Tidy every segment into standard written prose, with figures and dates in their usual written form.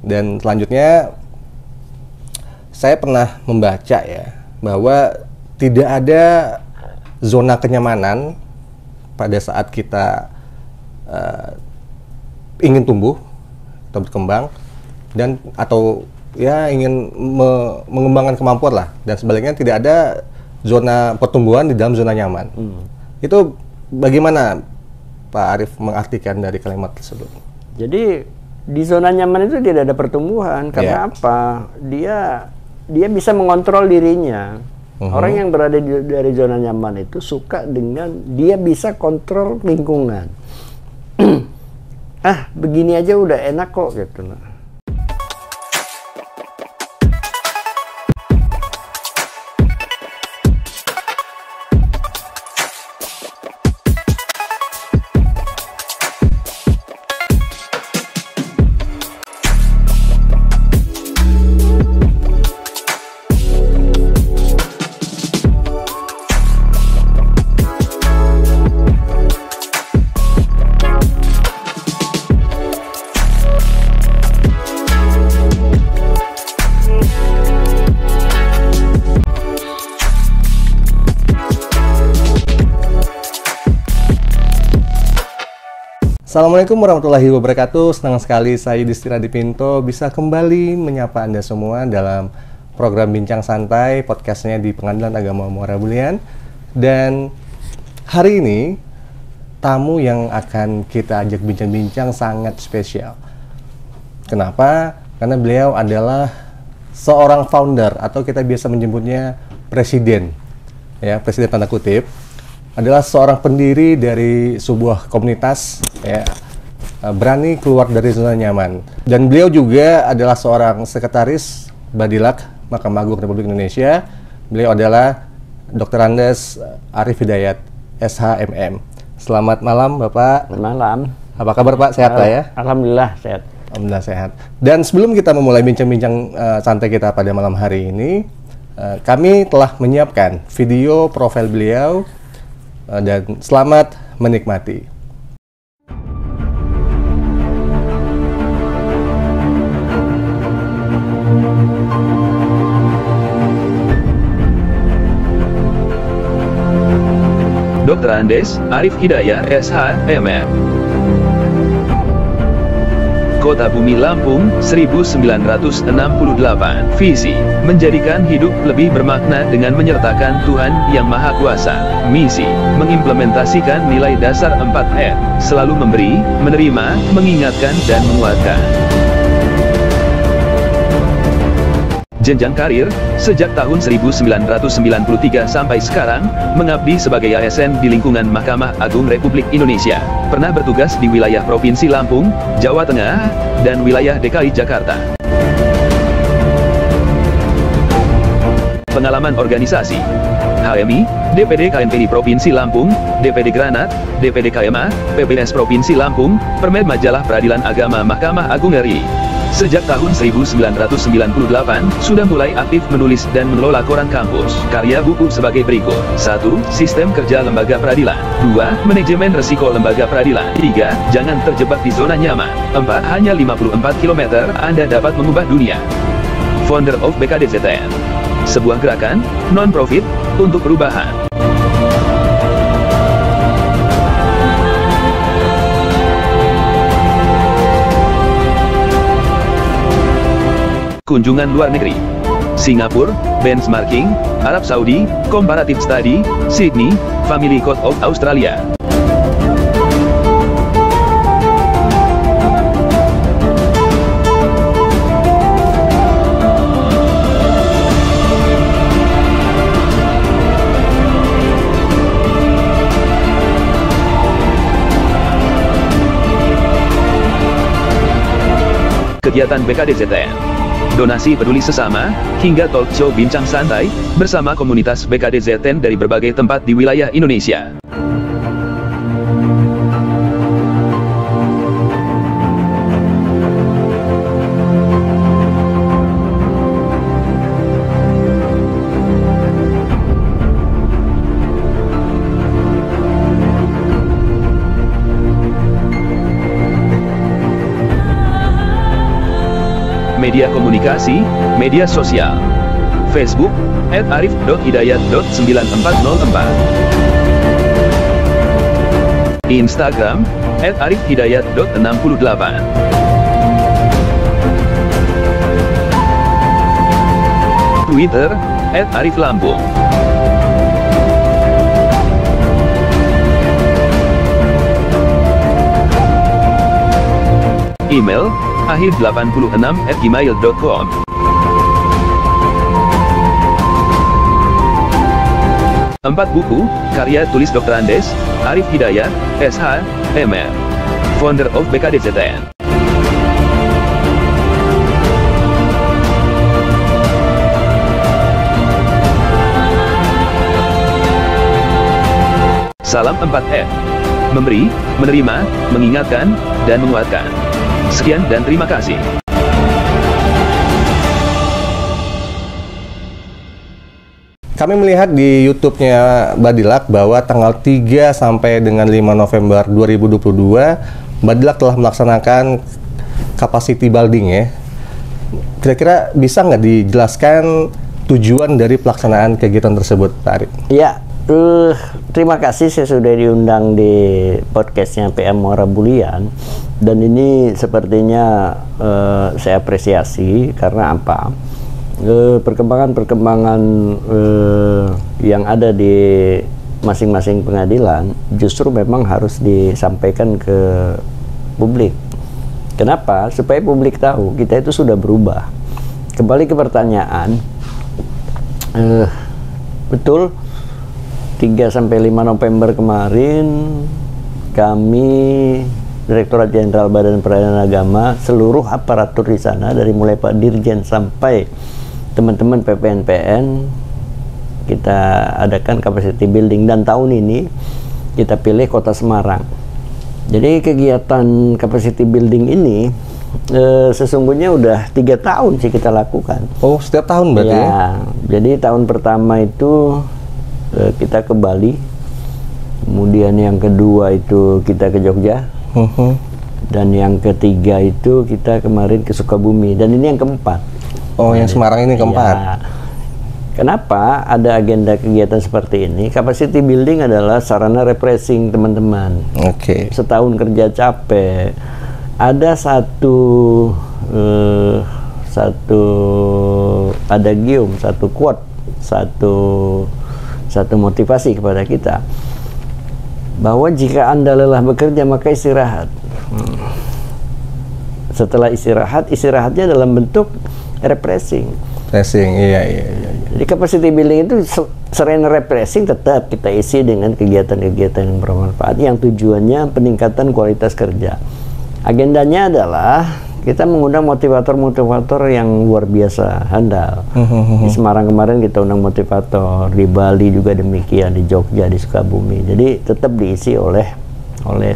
Dan selanjutnya saya pernah membaca ya bahwa tidak ada zona kenyamanan pada saat kita ingin tumbuh atau berkembang dan atau ya ingin mengembangkan kemampuan lah, dan sebaliknya tidak ada zona pertumbuhan di dalam zona nyaman. Itu bagaimana Pak Arief mengartikan dari kalimat tersebut? Jadi di zona nyaman itu tidak ada pertumbuhan karena apa? Dia bisa mengontrol dirinya. Orang yang berada dari zona nyaman itu suka dengan dia bisa kontrol lingkungan. Begini aja udah enak kok gitu. Assalamualaikum warahmatullahi wabarakatuh. Senang sekali saya Yudhistira Dipinto bisa kembali menyapa Anda semua dalam program Bincang Santai, podcastnya di Pengadilan Agama Muara Bulian. Dan hari ini tamu yang akan kita ajak bincang-bincang sangat spesial. Kenapa? Karena beliau adalah seorang founder atau kita biasa menyebutnya presiden, ya, presiden tanda kutip. Adalah seorang pendiri dari sebuah komunitas, ya, berani keluar dari zona nyaman. Dan beliau juga adalah seorang sekretaris Badilak Mahkamah Agung Republik Indonesia. Beliau adalah Dr. Andes Arief Hidayat, SHMM. Selamat malam Bapak. Selamat malam. Apa kabar Pak? Sehat Pak ya? Alhamdulillah sehat. Alhamdulillah sehat. Dan sebelum kita memulai bincang-bincang santai kita pada malam hari ini, kami telah menyiapkan video profil beliau. Dan selamat menikmati. Dr. Andes Arief Hidayat, SHMM. Kota Bumi Lampung, 1968. Visi: menjadikan hidup lebih bermakna dengan menyertakan Tuhan Yang Maha Kuasa. Misi: mengimplementasikan nilai dasar 4R, selalu memberi, menerima, mengingatkan, dan menguatkan. Jenjang karir: sejak tahun 1993 sampai sekarang, mengabdi sebagai ASN di lingkungan Mahkamah Agung Republik Indonesia. Pernah bertugas di wilayah Provinsi Lampung, Jawa Tengah, dan wilayah DKI Jakarta. Pengalaman organisasi: HMI, DPD KMPI Provinsi Lampung, DPD Granat, DPD KMA, PBS Provinsi Lampung, Permed Majalah Peradilan Agama Mahkamah Agung RI. Sejak tahun 1998, sudah mulai aktif menulis dan mengelola koran kampus. Karya buku sebagai berikut. 1. Sistem kerja lembaga peradilan. 2. Manajemen resiko lembaga peradilan. 3. Jangan terjebak di zona nyaman. 4. Hanya 54 km, Anda dapat mengubah dunia. Founder of BKDZTN. Sebuah gerakan, non-profit, untuk perubahan. Kunjungan luar negeri: Singapura, benchmarking, Arab Saudi, comparative study, Sydney, Family Court of Australia. Kegiatan BKDZTN: donasi peduli sesama, hingga talk show bincang santai, bersama komunitas BKDZTN dari berbagai tempat di wilayah Indonesia. media komunikasi, media sosial. Facebook, @arif.hidayat.9404. Instagram, @arifhidayat.68. Twitter, @ariflampung. Email, ahid86@gmail.com. Empat buku, karya tulis Dr. Andes, Arif Hidayat, SH, MR. Founder of BKDCTN. Salam 4F. Memberi, menerima, mengingatkan, dan menguatkan. Sekian dan terima kasih. Kami melihat di YouTube-nya Badilak bahwa tanggal 3 sampai dengan 5 November 2022, Badilak telah melaksanakan capacity building ya. Kira-kira bisa nggak dijelaskan tujuan dari pelaksanaan kegiatan tersebut, Pak Arif? Ya, terima kasih saya sudah diundang di podcastnya PM Muara Bulian. Dan ini sepertinya saya apresiasi karena apa? Perkembangan-perkembangan yang ada di masing-masing pengadilan justru memang harus disampaikan ke publik. Kenapa? Supaya publik tahu kita itu sudah berubah. Kembali ke pertanyaan, betul 3 sampai 5 November kemarin kami Direktorat Jenderal Badan Peradilan Agama, seluruh aparatur di sana dari mulai Pak Dirjen sampai teman-teman PPNPN, kita adakan capacity building, dan tahun ini kita pilih Kota Semarang. Jadi kegiatan capacity building ini sesungguhnya udah 3 tahun sih kita lakukan. Oh, setiap tahun berarti ya? Jadi tahun pertama itu kita ke Bali, kemudian yang kedua itu kita ke Jogja, dan yang ketiga itu kita kemarin ke Sukabumi, dan ini yang keempat. Oh, yang Semarang ini keempat. Ya. Kenapa ada agenda kegiatan seperti ini? Capacity building adalah sarana refreshing teman-teman. Oke. Setahun kerja capek, ada satu adagium, satu quote, satu motivasi kepada kita, bahwa jika Anda lelah bekerja maka istirahat. Setelah istirahatnya dalam bentuk refreshing. Iya. Jadi capacity building itu selain refreshing tetap kita isi dengan kegiatan-kegiatan yang bermanfaat yang tujuannya peningkatan kualitas kerja. Agendanya adalah kita mengundang motivator-motivator yang luar biasa handal. Di Semarang kemarin kita undang motivator, di Bali juga demikian, di Jogja, di Sukabumi. Jadi tetap diisi oleh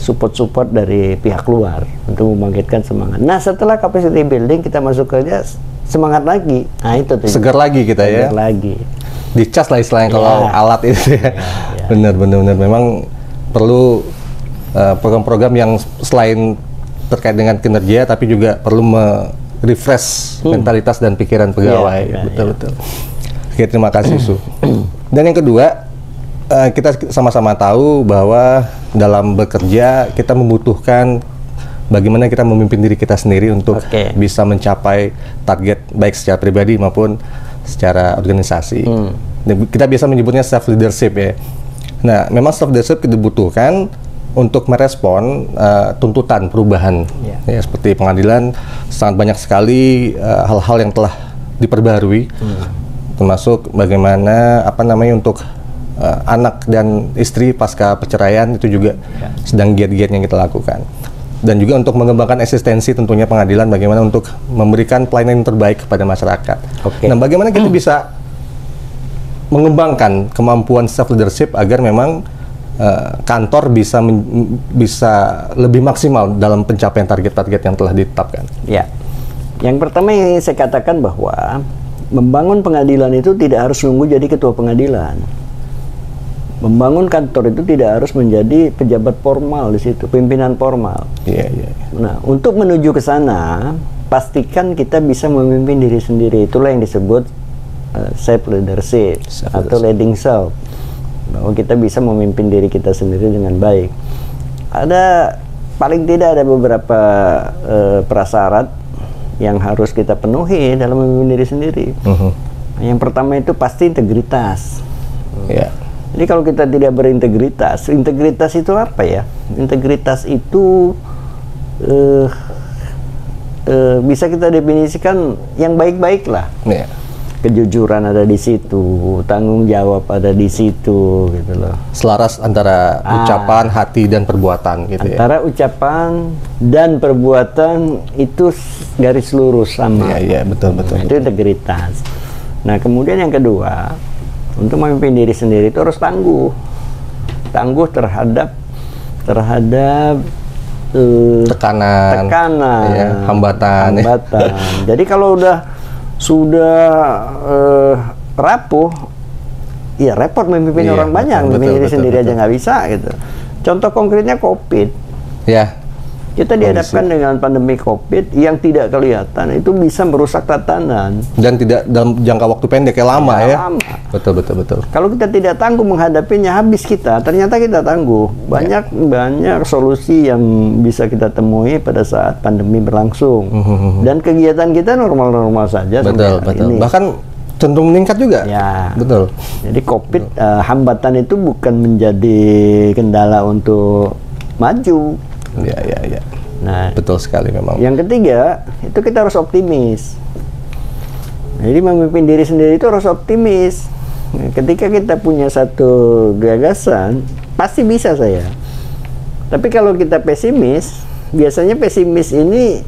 support-support dari pihak luar untuk membangkitkan semangat. Nah, setelah capacity building kita masuk kerja semangat lagi. Nah, itu tuh. Segar lagi kita ya. Segar lagi. Dicas lah istilahnya kalau alat itu ya. Benar. Memang perlu program-program yang selain terkait dengan kinerja, tapi juga perlu refresh mentalitas dan pikiran pegawai. Betul. Oke, terima kasih Su. Dan yang kedua, kita sama-sama tahu bahwa dalam bekerja kita membutuhkan bagaimana kita memimpin diri kita sendiri untuk bisa mencapai target baik secara pribadi maupun secara organisasi. Dan kita biasa menyebutnya self leadership ya. Nah, memang self leadership dibutuhkan untuk merespon tuntutan perubahan ya, seperti pengadilan sangat banyak sekali hal-hal yang telah diperbaharui, termasuk bagaimana untuk anak dan istri pasca perceraian itu juga sedang giat-giat yang kita lakukan, dan juga untuk mengembangkan eksistensi tentunya pengadilan, bagaimana untuk memberikan pelayanan yang terbaik kepada masyarakat. Nah, bagaimana kita bisa mengembangkan kemampuan self leadership agar memang kantor bisa lebih maksimal dalam pencapaian target-target yang telah ditetapkan. Ya, yang pertama yang saya katakan bahwa membangun pengadilan itu tidak harus nunggu jadi ketua pengadilan. Membangun kantor itu tidak harus menjadi pejabat formal di situ, pimpinan formal. Iya. Nah, untuk menuju ke sana pastikan kita bisa memimpin diri sendiri. Itulah yang disebut self leadership atau leading self, bahwa kita bisa memimpin diri kita sendiri dengan baik. Ada paling tidak ada beberapa prasyarat yang harus kita penuhi dalam memimpin diri sendiri. Yang pertama itu pasti integritas. Jadi kalau kita tidak berintegritas, integritas itu apa ya? Integritas itu bisa kita definisikan yang baik-baik lah. Kejujuran ada di situ, tanggung jawab ada di situ, gitu loh. Selaras antara ucapan, hati, dan perbuatan, gitu antara ucapan dan perbuatan itu garis lurus sama. Iya, betul. Itu integritas. Nah, kemudian yang kedua, untuk memimpin diri sendiri itu harus tangguh terhadap tekanan, ya, hambatan. Jadi kalau sudah rapuh, ya repot memimpin orang banyak, memimpin diri sendiri aja nggak bisa gitu. Contoh konkretnya COVID. Kita dihadapkan dengan pandemi COVID yang tidak kelihatan, itu bisa merusak tatanan. Dan tidak dalam jangka waktu pendek, lama ya. Betul. Kalau kita tidak tangguh menghadapinya, habis kita. Ternyata kita tangguh. Banyak solusi yang bisa kita temui pada saat pandemi berlangsung. Dan kegiatan kita normal-normal saja. Betul. Bahkan cenderung meningkat juga. Betul. Jadi COVID, hambatan itu bukan menjadi kendala untuk maju. Iya. Nah, betul sekali memang. Yang ketiga, itu kita harus optimis. Jadi memimpin diri sendiri itu harus optimis. Ketika kita punya satu gagasan, pasti bisa saya. Tapi kalau kita pesimis, biasanya pesimis ini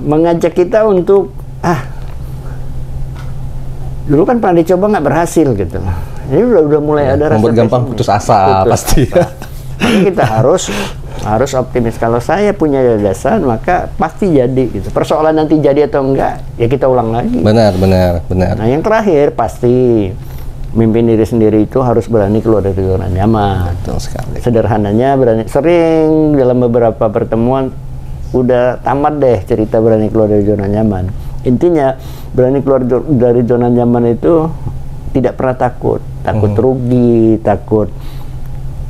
mengajak kita untuk dulu kan pernah dicoba nggak berhasil gitu. Ini udah mulai ada rasa membuat gampang putus asa pasti. Makanya kita harus optimis. Kalau saya punya gagasan, maka pasti jadi gitu. Persoalan nanti jadi atau enggak, ya kita ulang lagi. Benar. Nah, yang terakhir pasti mimpin diri sendiri itu harus berani keluar dari zona nyaman. Betul sekali. Sederhananya sering dalam beberapa pertemuan udah tamat deh cerita berani keluar dari zona nyaman. Intinya berani keluar dari zona nyaman itu tidak pernah takut rugi, takut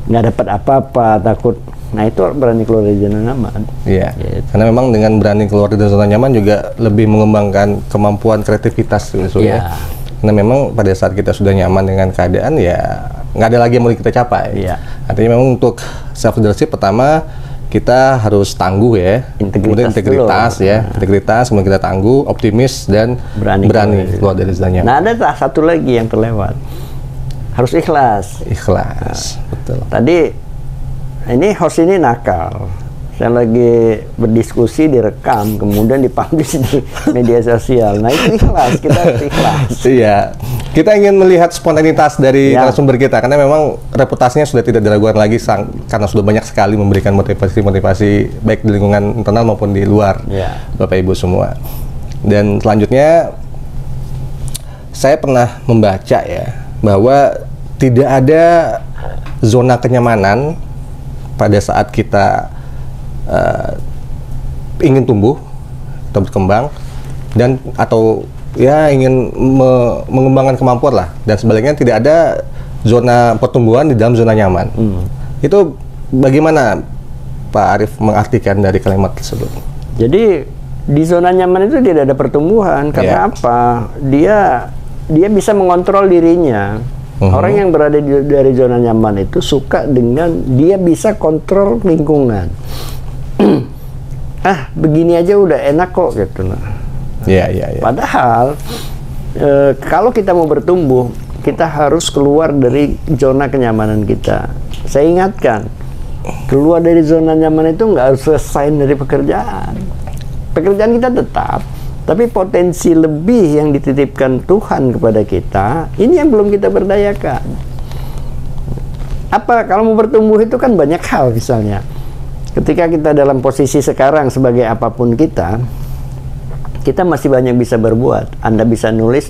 nggak dapat apa-apa, takut. Nah, itu berani keluar dari zona nyaman. Iya. Gitu. Karena memang dengan berani keluar dari zona nyaman juga lebih mengembangkan kemampuan kreativitas gitu ya. Karena memang pada saat kita sudah nyaman dengan keadaan, ya nggak ada lagi yang mau kita capai. Artinya memang untuk self leadership pertama kita harus tangguh ya. Kemudian integritas ya. Integritas, kemudian kita tangguh, optimis, dan berani keluar dari zona nyaman. Nah, ada satu lagi yang terlewat. Harus ikhlas. Betul. Tadi ini host ini nakal. Saya lagi berdiskusi, direkam, kemudian dipublish di media sosial. Nah, itu ikhlas, kita harus ikhlas. Iya. Kita ingin melihat spontanitas dari narasumber kita, karena memang reputasinya sudah tidak diragukan lagi karena sudah banyak sekali memberikan motivasi baik di lingkungan internal maupun di luar. Bapak Ibu semua. Dan selanjutnya saya pernah membaca ya bahwa tidak ada zona kenyamanan pada saat kita ingin tumbuh atau berkembang atau ingin mengembangkan kemampuan lah, dan sebaliknya tidak ada zona pertumbuhan di dalam zona nyaman. Itu bagaimana Pak Arief mengartikan dari kalimat tersebut? Jadi di zona nyaman itu tidak ada pertumbuhan. Karena apa? Dia bisa mengontrol dirinya. Orang yang berada dari zona nyaman itu suka dengan dia bisa kontrol lingkungan. Begini aja udah enak kok gitu. Padahal kalau kita mau bertumbuh, kita harus keluar dari zona kenyamanan kita. Saya ingatkan, keluar dari zona nyaman itu nggak harus selesai dari pekerjaan. Pekerjaan kita tetap, tapi potensi lebih yang dititipkan Tuhan kepada kita, ini yang belum kita berdayakan. Kalau mau bertumbuh itu kan banyak hal, misalnya ketika kita dalam posisi sekarang sebagai apapun kita masih banyak bisa berbuat. Anda bisa nulis,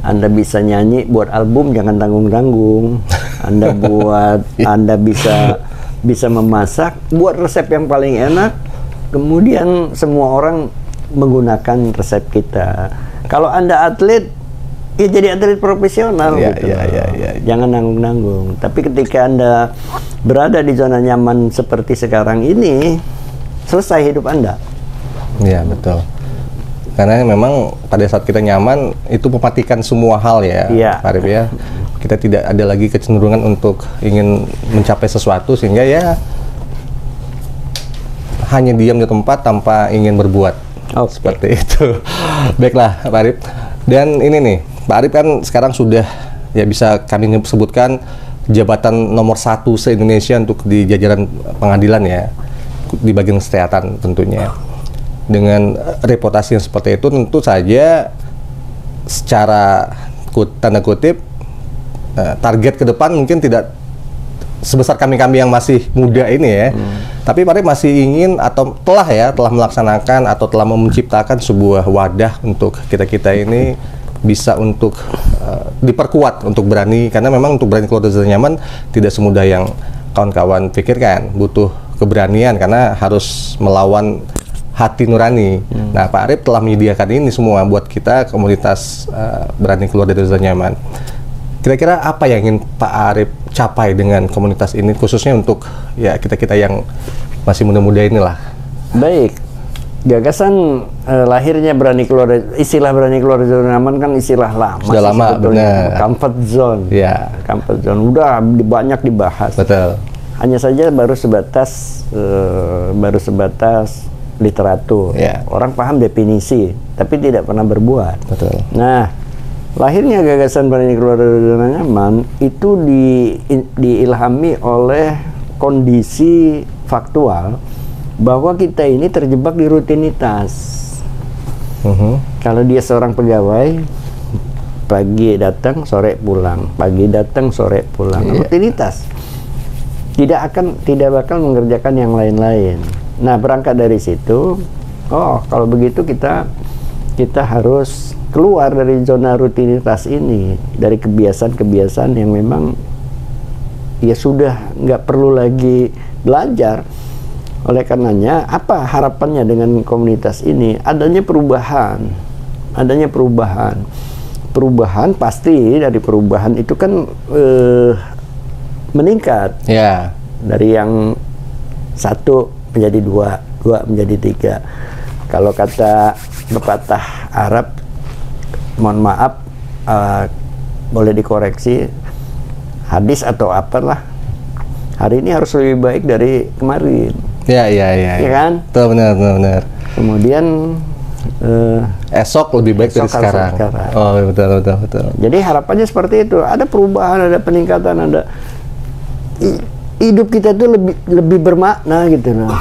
Anda bisa nyanyi, buat album jangan tanggung-tanggung. Anda bisa memasak, buat resep yang paling enak, Kemudian semua orang menggunakan resep kita. Kalau Anda atlet, ya jadi atlet profesional gitu. Jangan nanggung-nanggung. Tapi ketika Anda berada di zona nyaman seperti sekarang ini, selesai hidup Anda. Iya, betul. Karena memang pada saat kita nyaman itu mematikan semua hal ya, Pak Arif ya. Kita tidak ada lagi kecenderungan untuk ingin mencapai sesuatu sehingga ya hanya diam di tempat tanpa ingin berbuat. Seperti itu. Baiklah, Pak Arif. Dan ini nih, Pak Arif kan sekarang sudah ya bisa kami sebutkan jabatan nomor 1 se-Indonesia untuk di jajaran pengadilan ya, di bagian kesehatan tentunya. Dengan reputasi yang seperti itu tentu saja secara tanda kutip target ke depan mungkin tidak sebesar kami-kami yang masih muda ini ya. Tapi Pak Arif masih ingin atau telah melaksanakan atau telah menciptakan sebuah wadah untuk kita-kita ini bisa untuk diperkuat untuk berani, karena memang untuk berani keluar dari zona nyaman tidak semudah yang kawan-kawan pikirkan, butuh keberanian karena harus melawan hati nurani. Nah, Pak Arif telah menyediakan ini semua buat kita komunitas berani keluar dari zona nyaman. Kira-kira apa yang ingin Pak Arif capai dengan komunitas ini, khususnya untuk ya kita-kita yang masih muda-muda inilah? Baik, gagasan lahirnya berani keluar, istilah berani keluar dari zona nyaman kan istilah lama. Sudah lama, benar. Comfort zone. Ya. Comfort zone udah banyak dibahas. Betul. Hanya saja baru sebatas literatur. Ya. Orang paham definisi, tapi tidak pernah berbuat. Betul. Nah, lahirnya gagasan berani keluar dari zona nyaman itu diilhami oleh kondisi faktual bahwa kita ini terjebak di rutinitas. Kalau dia seorang pegawai, pagi datang, sore pulang, pagi datang, sore pulang, rutinitas. Tidak bakal mengerjakan yang lain-lain. Nah, berangkat dari situ, kalau begitu kita harus keluar dari zona rutinitas ini, dari kebiasaan-kebiasaan yang memang ya sudah nggak perlu lagi belajar. Oleh karenanya, apa harapannya dengan komunitas ini? Adanya perubahan. Perubahan pasti dari perubahan itu kan meningkat. Ya. Dari yang 1 menjadi 2 menjadi 3. Kalau kata pepatah Arab, mohon maaf, boleh dikoreksi, hadis atau apalah, hari ini harus lebih baik dari kemarin. Ya kan? Benar. Kemudian esok lebih baik dari sekarang. Oh, betul. Jadi harapannya seperti itu. Ada perubahan, ada peningkatan, ada hidup kita itu lebih bermakna gitu loh.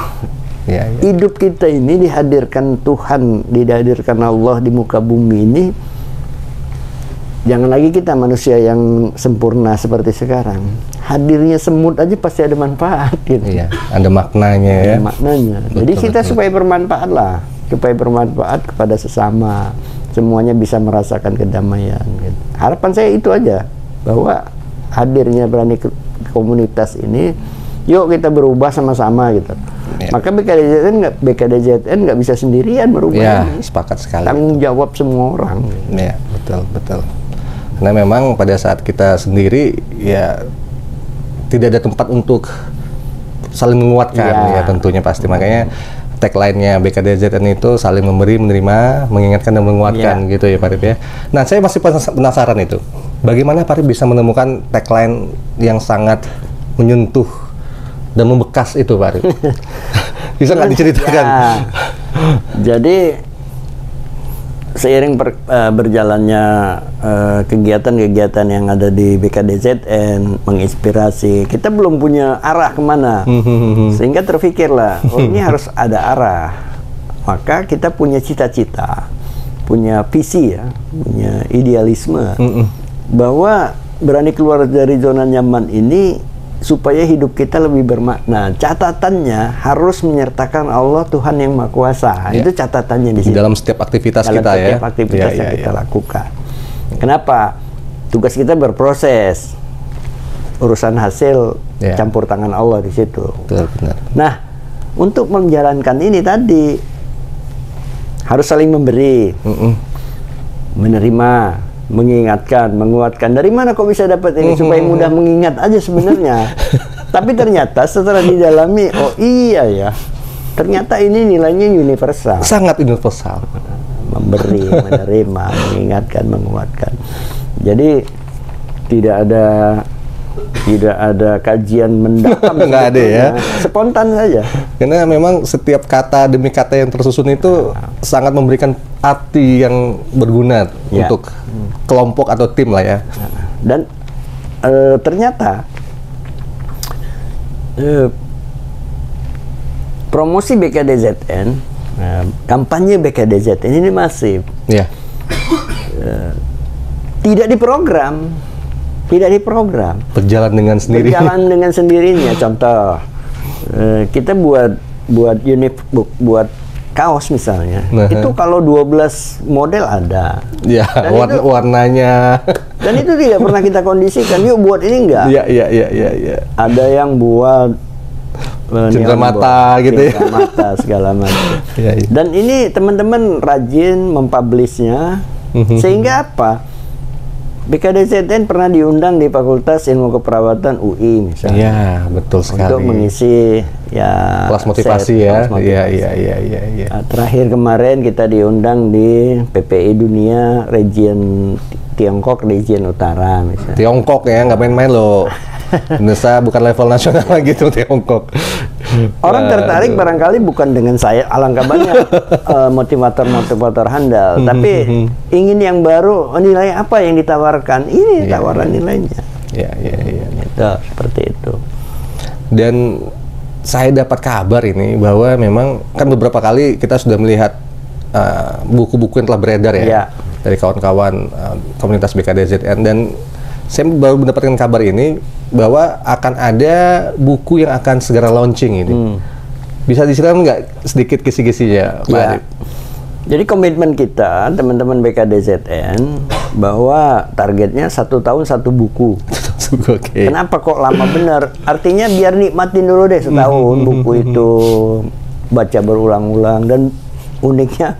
Hidup kita ini dihadirkan Tuhan, dihadirkan Allah di muka bumi ini. Jangan lagi kita manusia yang sempurna seperti sekarang. Hadirnya semut aja pasti ada manfaat gitu. Iya, ada maknanya ya. Ada maknanya. Jadi kita supaya bermanfaat lah, supaya bermanfaat kepada sesama. Semuanya bisa merasakan kedamaian gitu. Harapan saya itu aja, bahwa hadirnya berani komunitas ini, yuk kita berubah sama-sama gitu. Maka BKDZN nggak bisa sendirian merubah ini. Sepakat sekali. Tanggung jawab semua orang. Ya, betul. Karena memang pada saat kita sendiri ya tidak ada tempat untuk saling menguatkan ya tentunya pasti. Makanya tagline-nya BKDZN itu saling memberi, menerima, mengingatkan dan menguatkan gitu ya Pak Arif ya. Nah, saya masih penasaran itu. Bagaimana Pak Arif bisa menemukan tagline yang sangat menyentuh dan membekas itu Pak Arif? Bisa nggak diceritakan? Jadi seiring berjalannya kegiatan-kegiatan yang ada di BKDZN menginspirasi, kita belum punya arah kemana, sehingga terfikirlah, ini harus ada arah. Maka kita punya cita-cita, punya visi ya, punya idealisme, bahwa berani keluar dari zona nyaman ini supaya hidup kita lebih bermakna. Catatannya harus menyertakan Allah, Tuhan yang Maha Kuasa. Itu catatannya di sini. Dalam setiap aktivitas kita ya. Dalam setiap aktivitas yang kita lakukan. Kenapa? Tugas kita berproses. Urusan hasil campur tangan Allah di situ. Benar. Nah, untuk menjalankan ini tadi harus saling memberi, menerima, mengingatkan, menguatkan. Dari mana kok bisa dapat ini? Supaya mudah mengingat aja sebenarnya. Tapi ternyata setelah didalami, oh iya ya, ternyata ini nilainya universal. Sangat universal. Memberi, menerima, mengingatkan, menguatkan. Jadi tidak ada kajian mendalam. Nggak ada ya. Spontan saja. Karena memang setiap kata demi kata yang tersusun itu sangat memberikan arti yang berguna untuk kelompok atau tim lah ya. Dan ternyata promosi BKDZN, kampanye BKDZN ini masif. Ya. Tidak diprogram. Berjalan dengan sendirinya. Berjalan dengan sendirinya. Contoh, kita buat buat kaos misalnya. Itu kalau 12 model ada. Ya, warnanya. Dan itu tidak pernah kita kondisikan. Yuk buat ini enggak? Iya. Ada yang buat cindera mata gitu ya. Cindera mata segala macam. Ya. Dan ini teman-teman rajin mempublishnya. Sehingga apa? BKDZN pernah diundang di Fakultas Ilmu Keperawatan UI misalnya. Iya, betul sekali. Untuk mengisi kelas motivasi ya. Iya. Terakhir kemarin kita diundang di PPI Dunia Region Tiongkok, Region Utara misalnya. Tiongkok ya, nggak main-main loh. Indonesia bukan level nasional gitu Tiongkok. Orang tertarik barangkali bukan dengan saya, alangkah banyak motivator handal, tapi ingin yang baru, nilai apa yang ditawarkan, ini tawaran nilainya. Iya. Gitu, seperti itu. Dan saya dapat kabar ini bahwa memang kan beberapa kali kita sudah melihat buku-buku yang telah beredar ya. Dari kawan-kawan komunitas BKDZN, dan saya baru mendapatkan kabar ini bahwa akan ada buku yang akan segera launching ini. Bisa diceritakan nggak sedikit kisi-kisinya, Pak Arif? Jadi komitmen kita, teman-teman BKDZN, bahwa targetnya 1 tahun 1 buku. Okay. Kenapa kok lama bener? Artinya biar nikmatin dulu deh setahun buku itu, baca berulang-ulang. Dan uniknya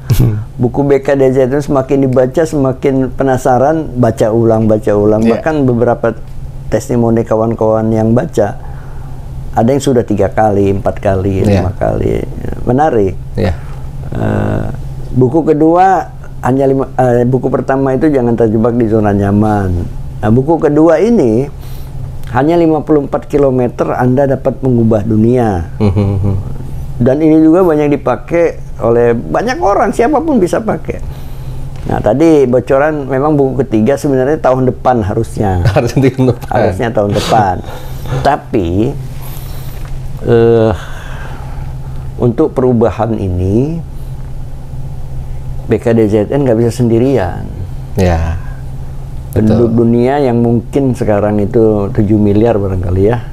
buku BKDZN semakin dibaca semakin penasaran, baca ulang. Bahkan beberapa testimoni kawan-kawan yang baca ada yang sudah 3 kali, 4 kali, 5 kali. Menarik. Buku kedua hanya buku pertama itu Jangan Terjebak di Zona Nyaman. Nah, buku kedua ini hanya 54 km Anda dapat mengubah dunia. Dan ini juga banyak dipakai oleh banyak orang, siapapun bisa pakai. Nah, tadi bocoran memang buku ketiga sebenarnya tahun depan harusnya. Harusnya tahun depan. Tapi untuk perubahan ini BKDZN nggak bisa sendirian. Ya. Penduduk dunia yang mungkin sekarang itu 7 miliar barangkali ya,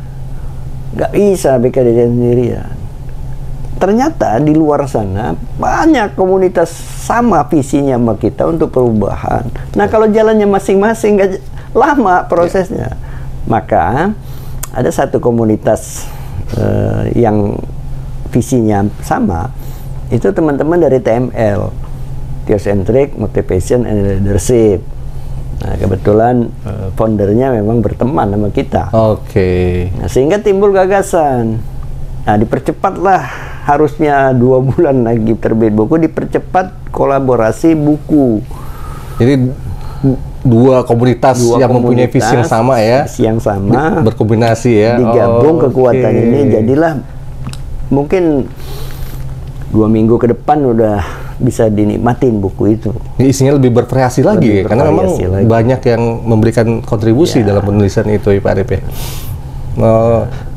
nggak bisa BKDZN sendirian. Ternyata di luar sana banyak komunitas sama visinya sama kita untuk perubahan. Nah, kalau jalannya masing-masing nggak lama prosesnya. Maka ada satu komunitas yang visinya sama, itu teman-teman dari TML, Theocentric Motivation and Leadership. Nah, kebetulan foundernya memang berteman sama kita. Nah, sehingga timbul gagasan. Nah, dipercepatlah, harusnya 2 bulan lagi terbit buku, dipercepat kolaborasi buku. Jadi 2 komunitas yang mempunyai visi yang sama ya. Visi yang sama. Berkombinasi ya. Digabung kekuatan ini, jadilah mungkin 2 minggu ke depan udah bisa dinikmatin buku itu. Isinya lebih bervariasi lagi, karena memang banyak yang memberikan kontribusi dalam penulisan itu, Pak Arif ya.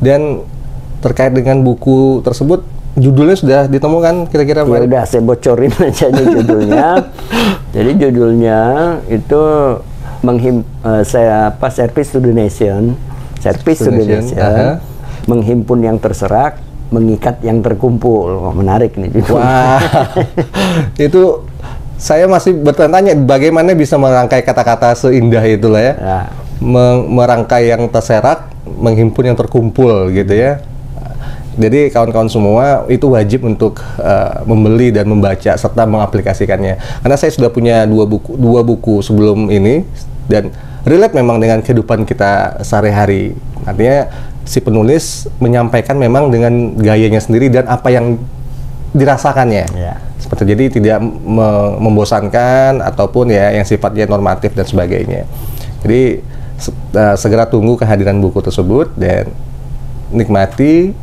Dan terkait dengan buku tersebut, judulnya sudah ditemukan kira-kira Pak Arif? Udah, saya bocorin aja nih judulnya. Jadi judulnya itu Service to the Nation. Service to the Nation. Menghimpun yang terserak, mengikat yang terkumpul. Menarik nih judulnya. Wah, itu saya masih bertanya bagaimana bisa merangkai kata-kata seindah itulah ya. Merangkai yang terserak, menghimpun yang terkumpul gitu ya. Jadi kawan-kawan semua itu wajib untuk membeli dan membaca serta mengaplikasikannya. Karena saya sudah punya dua buku sebelum ini dan relate memang dengan kehidupan kita sehari-hari. Artinya si penulis menyampaikan memang dengan gayanya sendiri dan apa yang dirasakannya. Yeah. Seperti jadi tidak membosankan ataupun ya yang sifatnya normatif dan sebagainya. Jadi segera tunggu kehadiran buku tersebut dan nikmati.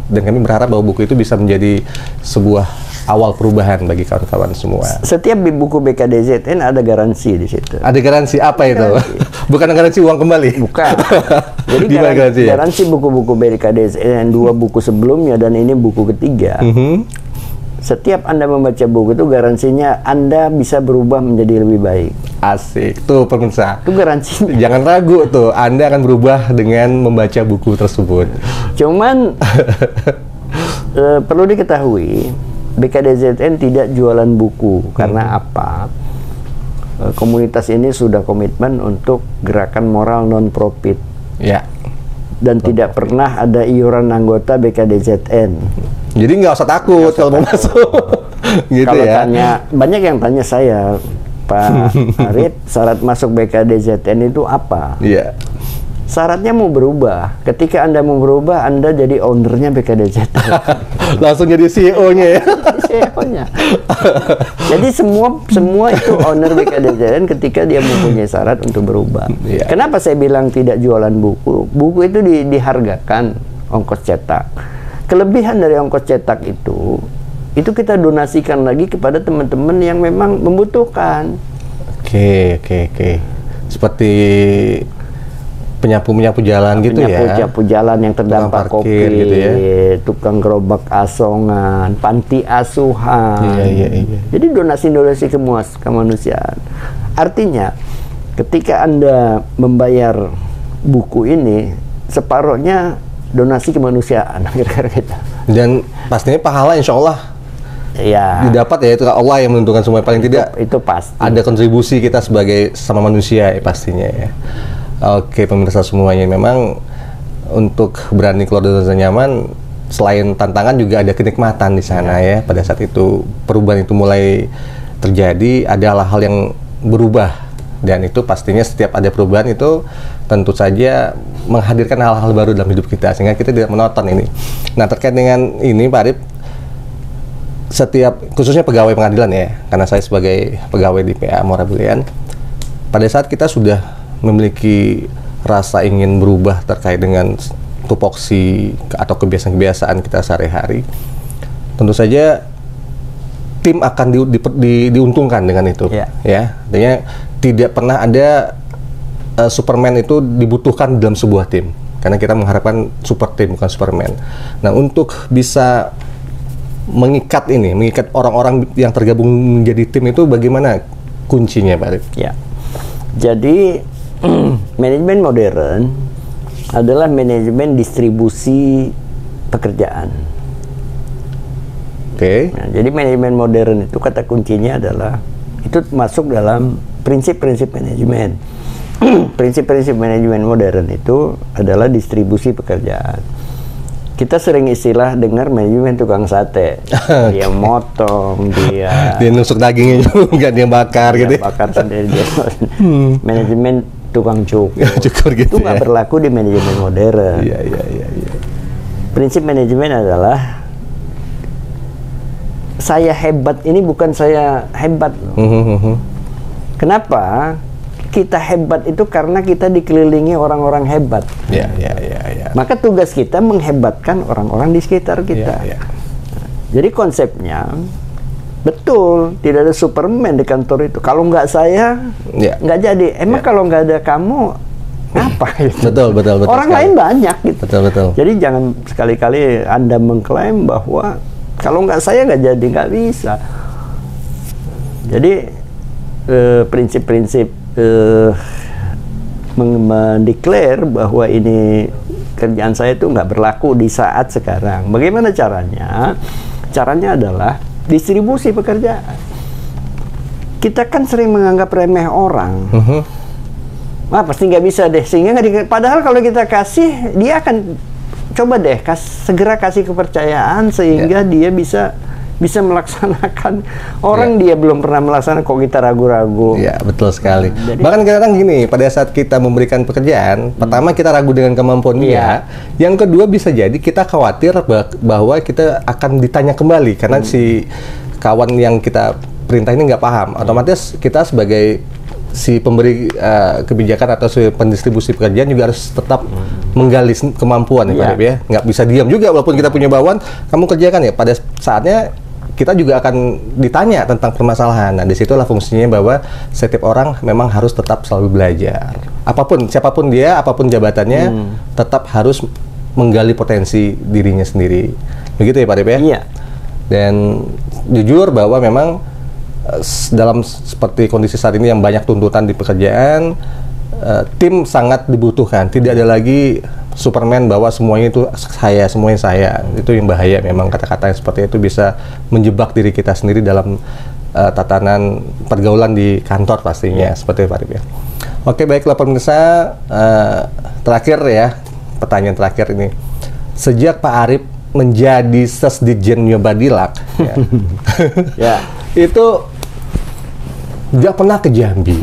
Dan kami berharap bahwa buku itu bisa menjadi sebuah awal perubahan bagi kawan-kawan semua. Setiap buku BKDZN ada garansi di situ. Ada garansi apa itu? Bukan garansi uang kembali? Bukan. Jadi garansi buku-buku BKDZN 2 buku sebelumnya dan ini buku ketiga. Setiap Anda membaca buku itu garansinya Anda bisa berubah menjadi lebih baik. Asik. Tuh pemirsa. Itu garansinya. Jangan ragu tuh, Anda akan berubah dengan membaca buku tersebut. Cuman perlu diketahui BKDZN tidak jualan buku. Karena apa? Komunitas ini sudah komitmen untuk gerakan moral non-profit. Ya. Dan tidak pernah ada iuran anggota BKDZN. Jadi nggak usah takut kalau mau masuk. Gitu kalau ya. Banyak yang tanya saya, Pak Arif, syarat masuk BKDZN itu apa? Iya. Syaratnya mau berubah. Ketika Anda mau berubah, Anda jadi ownernya BKDZN. Langsung jadi CEO-nya ya. CEO-nya. Jadi semua itu owner BKDZN ketika dia mempunyai syarat untuk berubah. Iya. Kenapa saya bilang tidak jualan buku? Buku itu dihargakan ongkos cetak. Kelebihan dari ongkos cetak itu kita donasikan lagi kepada teman-teman yang memang membutuhkan. Oke. Seperti penyapu jalan gitu ya. Penyapu jalan yang terdampak COVID, gitu ya. Tukang gerobak asongan, panti asuhan. Iya. Jadi donasi kemanusiaan. Artinya ketika Anda membayar buku ini, separuhnya donasi kemanusiaan kira-kira gitu. Dan pastinya pahala insya Allah ya didapat ya, itu Allah yang menentukan semua, paling tidak itu pasti ada kontribusi kita sebagai sama manusia ya pastinya ya. Oke pemirsa semuanya, memang untuk berani keluar dari zona nyaman selain tantangan juga ada kenikmatan di sana ya. Pada saat itu perubahan itu mulai terjadi, ada hal yang berubah. Dan itu pastinya setiap ada perubahan itu tentu saja menghadirkan hal-hal baru dalam hidup kita, sehingga kita tidak menonton ini. Nah terkait dengan ini Pak Arif, setiap khususnya pegawai pengadilan ya, karena saya sebagai pegawai di PA Muara Bulian, pada saat kita sudah memiliki rasa ingin berubah terkait dengan tupoksi atau kebiasaan-kebiasaan kita sehari-hari, tentu saja tim akan diuntungkan dengan itu, ya. Artinya tidak pernah ada Superman itu dibutuhkan dalam sebuah tim, karena kita mengharapkan super tim bukan Superman. Nah untuk bisa mengikat orang-orang yang tergabung menjadi tim itu bagaimana kuncinya Pak Arif? Ya, jadi manajemen modern adalah manajemen distribusi pekerjaan. Nah, jadi manajemen modern itu kata kuncinya adalah itu masuk dalam prinsip-prinsip manajemen. Prinsip-prinsip manajemen modern itu adalah distribusi pekerjaan. Kita sering istilah dengar manajemen tukang sate. Dia motong, dia nusuk dagingnya juga, dia bakar gitu. Bakar sendiri dia. Manajemen tukang cukur gitu. Itu nggak berlaku di manajemen modern. Iya. Prinsip manajemen adalah saya hebat ini bukan saya hebat. Kenapa? Kita hebat itu karena kita dikelilingi orang-orang hebat. Ya. Maka tugas kita menghebatkan orang-orang di sekitar kita. Ya. Jadi konsepnya betul, tidak ada Superman di kantor itu. Kalau nggak saya, nggak jadi. Emang kalau nggak ada kamu, apa? Gitu. Betul. Orang lain banyak gitu. Betul. Jadi jangan sekali-kali Anda mengklaim bahwa kalau nggak saya nggak jadi, nggak bisa. Jadi prinsip-prinsip mendeklar bahwa ini kerjaan saya itu nggak berlaku di saat sekarang. Bagaimana caranya? Caranya adalah distribusi pekerjaan. Kita kan sering menganggap remeh orang. Pasti nggak bisa deh, sehingga padahal kalau kita kasih, dia akan coba deh segera kasih kepercayaan sehingga dia bisa melaksanakan. Orang dia belum pernah melaksanakan, kok kita ragu-ragu. Ya, betul sekali. Jadi, bahkan kadang gini, pada saat kita memberikan pekerjaan, pertama kita ragu dengan kemampuan dia. Yang kedua bisa jadi kita khawatir bahwa kita akan ditanya kembali karena si kawan yang kita perintah ini nggak paham. Otomatis kita sebagai si pemberi kebijakan atau si pendistribusi pekerjaan juga harus tetap menggali kemampuan ya Pak Arif ya. Nggak bisa diam juga walaupun kita punya bawahan, kamu kerjakan ya. Pada saatnya kita juga akan ditanya tentang permasalahan. Nah, disitulah fungsinya bahwa setiap orang memang harus tetap selalu belajar. Apapun, siapapun dia, apapun jabatannya, tetap harus menggali potensi dirinya sendiri. Begitu ya Pak Arif ya? Iya. Dan jujur bahwa memang dalam seperti kondisi saat ini yang banyak tuntutan di pekerjaan, tim sangat dibutuhkan. Tidak ada lagi Superman bahwa semuanya itu semuanya saya. Itu yang bahaya memang, kata-kata yang seperti itu bisa menjebak diri kita sendiri dalam tatanan pergaulan di kantor pastinya, seperti itu Pak Arif ya. Oke, baiklah pemirsa, terakhir ya, pertanyaan terakhir ini. Sejak Pak Arif menjadi Sesdijen Nyobadilak ya, itu nggak pernah ke Jambi.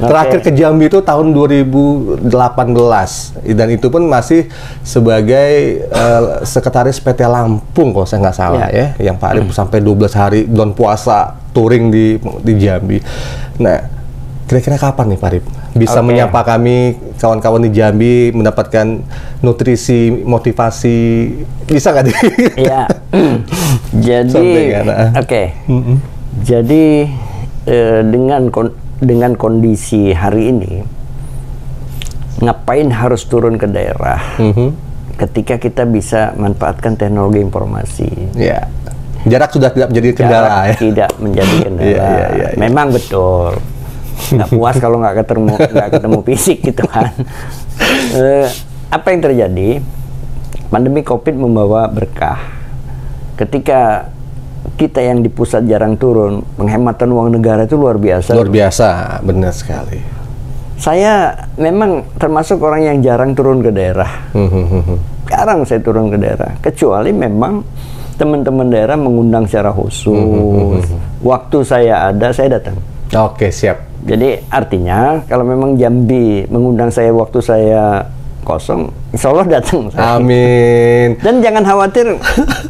Terakhir ke Jambi itu tahun 2018 dan itu pun masih sebagai sekretaris PT Lampung kalau saya nggak salah ya, yang Pak Arif sampai 12 hari bulan puasa touring di Jambi. Nah, kira-kira kapan nih Pak Arif bisa menyapa kami kawan-kawan di Jambi, mendapatkan nutrisi, motivasi, bisa nggak? Iya. Jadi jadi dengan kondisi hari ini, ngapain harus turun ke daerah ketika kita bisa manfaatkan teknologi informasi? Ya, jarak sudah tidak menjadi kendala. Jarak tidak menjadi kendala. Memang betul. Nggak puas kalau nggak ketemu fisik gitu kan. Apa yang terjadi? Pandemi COVID membawa berkah. Ketika kita yang di pusat jarang turun, penghematan uang negara itu luar biasa. Luar biasa, benar sekali. Saya memang termasuk orang yang jarang turun ke daerah. Jarang saya turun ke daerah, kecuali memang teman-teman daerah mengundang secara khusus. Waktu saya ada, saya datang. Oke, siap. Jadi artinya kalau memang Jambi mengundang saya waktu saya kosong, insya Allah datang saya. Amin. Dan jangan khawatir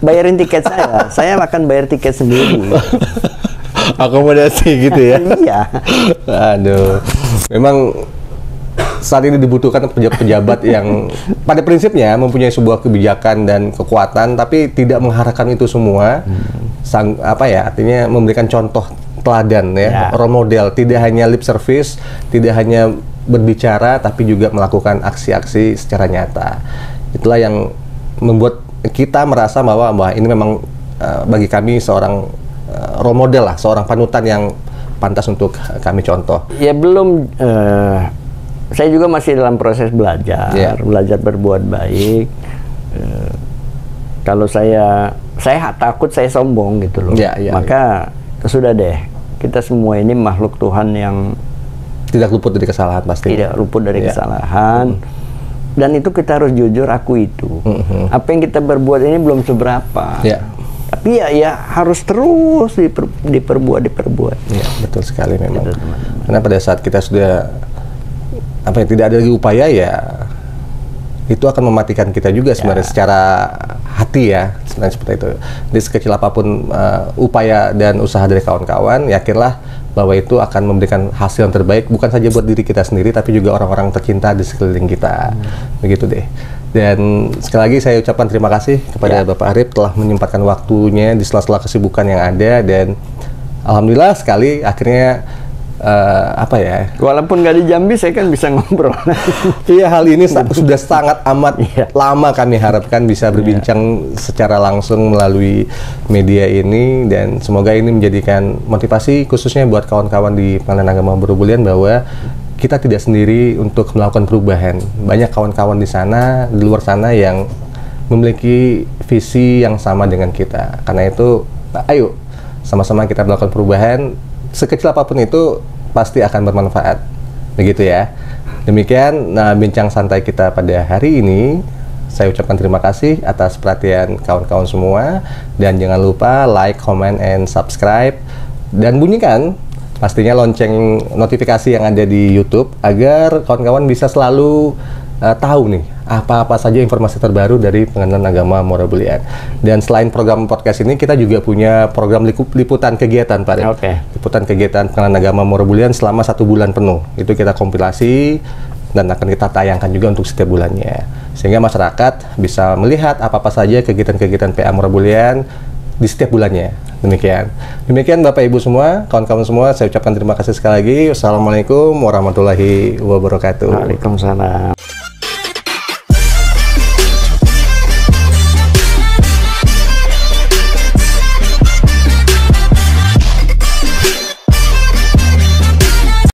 bayarin tiket saya akan bayar tiket sendiri. Akomodasi gitu ya? Iya. Aduh, memang saat ini dibutuhkan pejabat yang pada prinsipnya mempunyai sebuah kebijakan dan kekuatan, tapi tidak mengharapkan itu semua. Artinya memberikan contoh teladan role model, tidak hanya lip service, tidak hanya berbicara, tapi juga melakukan aksi-aksi secara nyata. Itulah yang membuat kita merasa bahwa ini memang bagi kami seorang role model lah, seorang panutan yang pantas untuk kami contoh. Ya belum, saya juga masih dalam proses belajar, belajar berbuat baik. Kalau saya takut saya sombong gitu loh. Maka sudah deh, kita semua ini makhluk Tuhan yang tidak luput dari kesalahan pasti. Tidak luput dari kesalahan. Dan itu kita harus jujur, aku itu. Apa yang kita berbuat ini belum seberapa. Tapi ya harus terus diperbuat. Ya, betul sekali memang. Gitu, karena pada saat kita sudah tidak ada lagi upaya, ya itu akan mematikan kita juga sebenarnya secara hati ya, sebenarnya seperti itu. Jadi sekecil apapun upaya dan usaha dari kawan-kawan, yakinlah bahwa itu akan memberikan hasil yang terbaik, bukan saja buat diri kita sendiri, tapi juga orang-orang tercinta di sekeliling kita. Begitu deh. Dan sekali lagi saya ucapkan terima kasih kepada Bapak Arif telah menyempatkan waktunya di sela-sela kesibukan yang ada, dan alhamdulillah sekali akhirnya walaupun nggak di Jambi, saya kan bisa ngobrol. Iya, hal ini sudah sangat amat lama kami harapkan bisa berbincang secara langsung melalui media ini, dan semoga ini menjadikan motivasi khususnya buat kawan-kawan di Pengadilan Agama Borobulian bahwa kita tidak sendiri untuk melakukan perubahan. Banyak kawan-kawan di sana, di luar sana yang memiliki visi yang sama dengan kita. Karena itu, ayo sama-sama kita melakukan perubahan. Sekecil apapun itu pasti akan bermanfaat, begitu ya. Demikian bincang santai kita pada hari ini. Saya ucapkan terima kasih atas perhatian kawan-kawan semua. Dan jangan lupa like, comment, and subscribe. Dan bunyikan pastinya lonceng notifikasi yang ada di YouTube agar kawan-kawan bisa selalu tahu nih apa-apa saja informasi terbaru dari Pengadilan Agama Muara Bulian. Dan selain program podcast ini, kita juga punya program liputan kegiatan, Pak. Oke. Liputan kegiatan Pengadilan Agama Muara Bulian selama 1 bulan penuh. Itu kita kompilasi dan akan kita tayangkan juga untuk setiap bulannya. Sehingga masyarakat bisa melihat apa-apa saja kegiatan-kegiatan PA Muara Bulian di setiap bulannya. Demikian Bapak Ibu semua, kawan-kawan semua, saya ucapkan terima kasih sekali lagi. Wassalamualaikum warahmatullahi wabarakatuh. Waalaikumsalam.